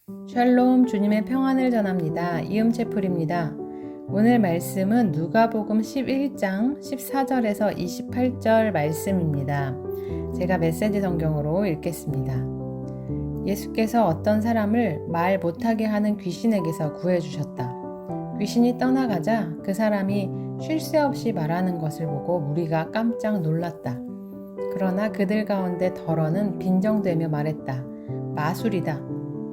샬롬, 주님의 평안을 전합니다. 이음채풀입니다. 오늘 말씀은 누가복음 11장 14절에서 28절 말씀입니다. 제가 메시지 성경으로 읽겠습니다. 예수께서 어떤 사람을 말 못하게 하는 귀신에게서 구해주셨다. 귀신이 떠나가자 그 사람이 쉴 새 없이 말하는 것을 보고 무리가 깜짝 놀랐다. 그러나 그들 가운데 덜어는 빈정대며 말했다. 마술이다.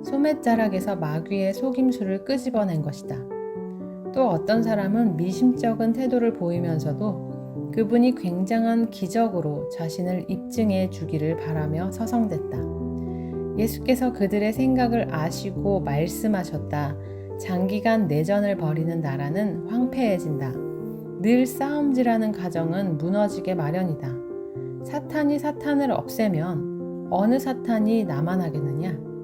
소매자락에서 마귀의 속임수를 끄집어낸 것이다. 또 어떤 사람은 미심쩍은 태도를 보이면서도 그분이 굉장한 기적으로 자신을 입증해 주기를 바라며 서성댔다. 예수께서 그들의 생각을 아시고 말씀하셨다. 장기간 내전을 벌이는 나라는 황폐해진다. 늘 싸움질하는 가정은 무너지게 마련이다. 사탄이 사탄을 없애면 어느 사탄이 남아나겠느냐?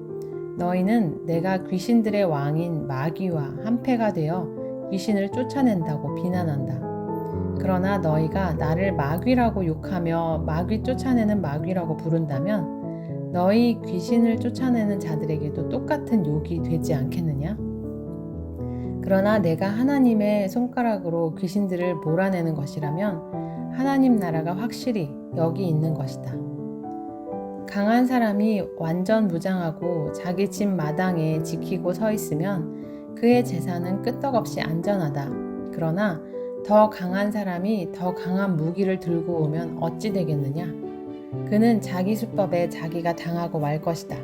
너희는 내가 귀신들의 왕인 마귀와 한패가 되어 귀신을 쫓아낸다고 비난한다. 그러나 너희가 나를 마귀라고 욕하며 마귀 쫓아내는 마귀라고 부른다면 너희 귀신을 쫓아내는 자들에게도 똑같은 욕이 되지 않겠느냐? 그러나 내가 하나님의 손가락으로 귀신들을 몰아내는 것이라면 하나님 나라가 확실히 여기 있는 것이다. 강한 사람이 완전 무장하고 자기 집 마당에 지키고 서 있으면 그의 재산은 끄떡없이 안전하다. 그러나 더 강한 사람이 더 강한 무기를 들고 오면 어찌 되겠느냐? 그는 자기 수법에 자기가 당하고 말 것이다.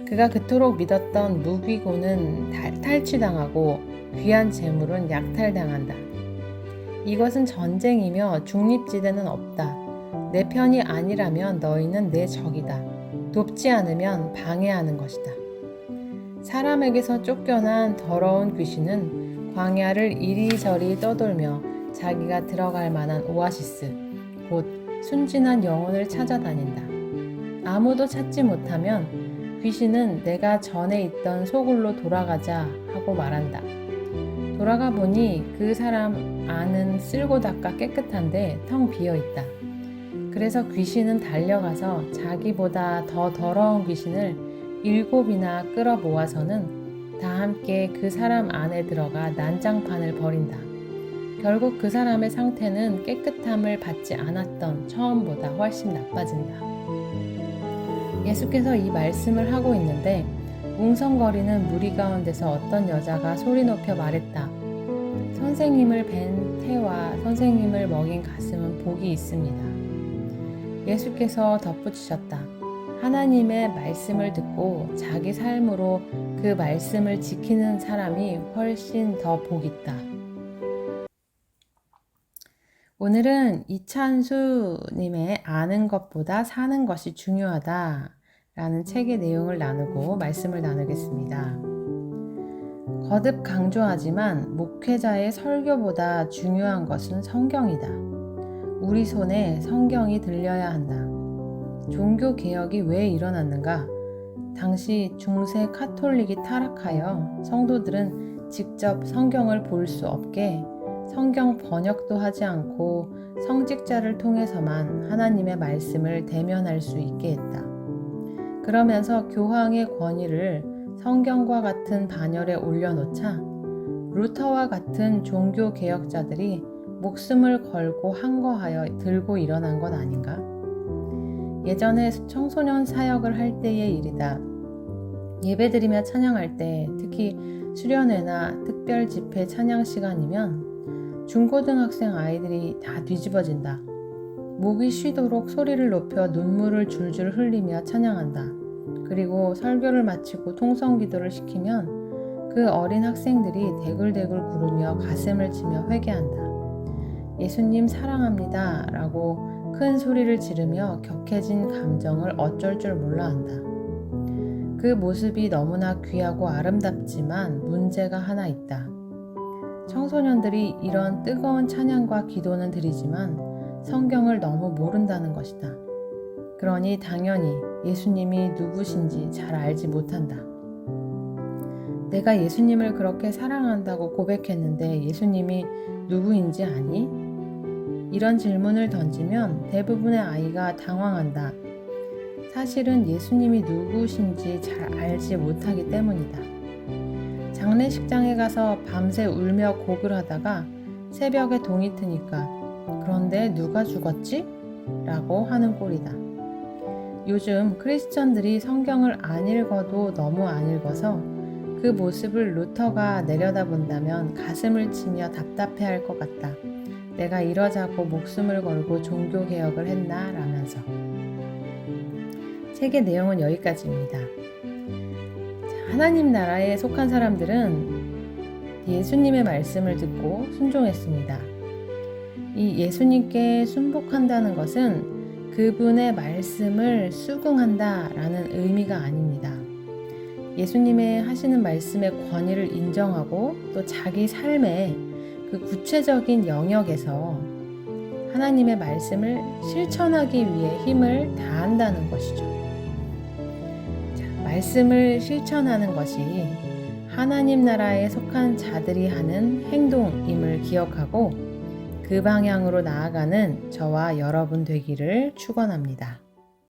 그가 그토록 믿었던 무기고는 탈취당하고 귀한 재물은 약탈당한다. 이것은 전쟁이며 중립지대는 없다. 내 편이 아니라면 너희는 내 적이다. 돕지 않으면 방해하는 것이다. 사람에게서 쫓겨난 더러운 귀신은 광야를 이리저리 떠돌며 자기가 들어갈 만한 오아시스, 곧 순진한 영혼을 찾아다닌다. 아무도 찾지 못하면 귀신은 내가 전에 있던 소굴로 돌아가자 하고 말한다. 돌아가 보니 그 사람 안은 쓸고 닦아 깨끗한데 텅 비어 있다. 그래서 귀신은 달려가서 자기보다 더 더러운 귀신을 7이나 끌어 모아서는 다 함께 그 사람 안에 들어가 난장판을 벌인다. 결국 그 사람의 상태는 깨끗함을 받지 않았던 처음보다 훨씬 나빠진다. 예수께서 이 말씀을 하고 있는데 웅성거리는 무리 가운데서 어떤 여자가 소리 높여 말했다. 선생님을 뵌 태와 선생님을 먹인 가슴은 복이 있습니다. 예수께서 덧붙이셨다. 하나님의 말씀을 듣고 자기 삶으로 그 말씀을 지키는 사람이 훨씬 더 복 있다. 오늘은 이찬수님의 아는 것보다 사는 것이 중요하다 라는 책의 내용을 나누고 말씀을 나누겠습니다. 거듭 강조하지만 목회자의 설교보다 중요한 것은 성경이다. 우리 손에 성경이 들려야 한다. 종교개혁이 왜 일어났는가? 당시 중세 카톨릭이 타락하여 성도들은 직접 성경을 볼 수 없게 성경 번역도 하지 않고 성직자를 통해서만 하나님의 말씀을 대면할 수 있게 했다. 그러면서 교황의 권위를 성경과 같은 반열에 올려놓자 루터와 같은 종교개혁자들이 목숨을 걸고 항거하여 들고 일어난 것 아닌가? 예전에 청소년 사역을 할 때의 일이다. 예배드리며 찬양할 때, 특히 수련회나 특별 집회 찬양 시간이면 중고등학생 아이들이 다 뒤집어진다. 목이 쉬도록 소리를 높여 눈물을 줄줄 흘리며 찬양한다. 그리고 설교를 마치고 통성기도를 시키면 그 어린 학생들이 대굴대굴 구르며 가슴을 치며 회개한다. 예수님 사랑합니다 라고 큰 소리를 지르며 격해진 감정을 어쩔 줄 몰라 한다. 그 모습이 너무나 귀하고 아름답지만 문제가 하나 있다. 청소년들이 이런 뜨거운 찬양과 기도는 드리지만 성경을 너무 모른다는 것이다. 그러니 당연히 예수님이 누구신지 잘 알지 못한다. 내가 예수님을 그렇게 사랑한다고 고백했는데 예수님이 누구인지 아니? 이런 질문을 던지면 대부분의 아이가 당황한다. 사실은 예수님이 누구신지 잘 알지 못하기 때문이다. 장례식장에 가서 밤새 울며 곡을 하다가 새벽에 동이 트니까 그런데 누가 죽었지? 라고 하는 꼴이다. 요즘 크리스천들이 성경을 안 읽어도 너무 안 읽어서 그 모습을 루터가 내려다본다면 가슴을 치며 답답해할 것 같다. 내가 이러자고 목숨을 걸고 종교개혁을 했나? 라면서. 책의 내용은 여기까지입니다. 하나님 나라에 속한 사람들은 예수님의 말씀을 듣고 순종했습니다. 이 예수님께 순복한다는 것은 그분의 말씀을 수긍한다라는 의미가 아닙니다. 예수님의 하시는 말씀의 권위를 인정하고 또 자기 삶의 그 구체적인 영역에서 하나님의 말씀을 실천하기 위해 힘을 다한다는 것이죠. 말씀을 실천하는 것이 하나님 나라에 속한 자들이 하는 행동임을 기억하고 그 방향으로 나아가는 저와 여러분 되기를 축원합니다.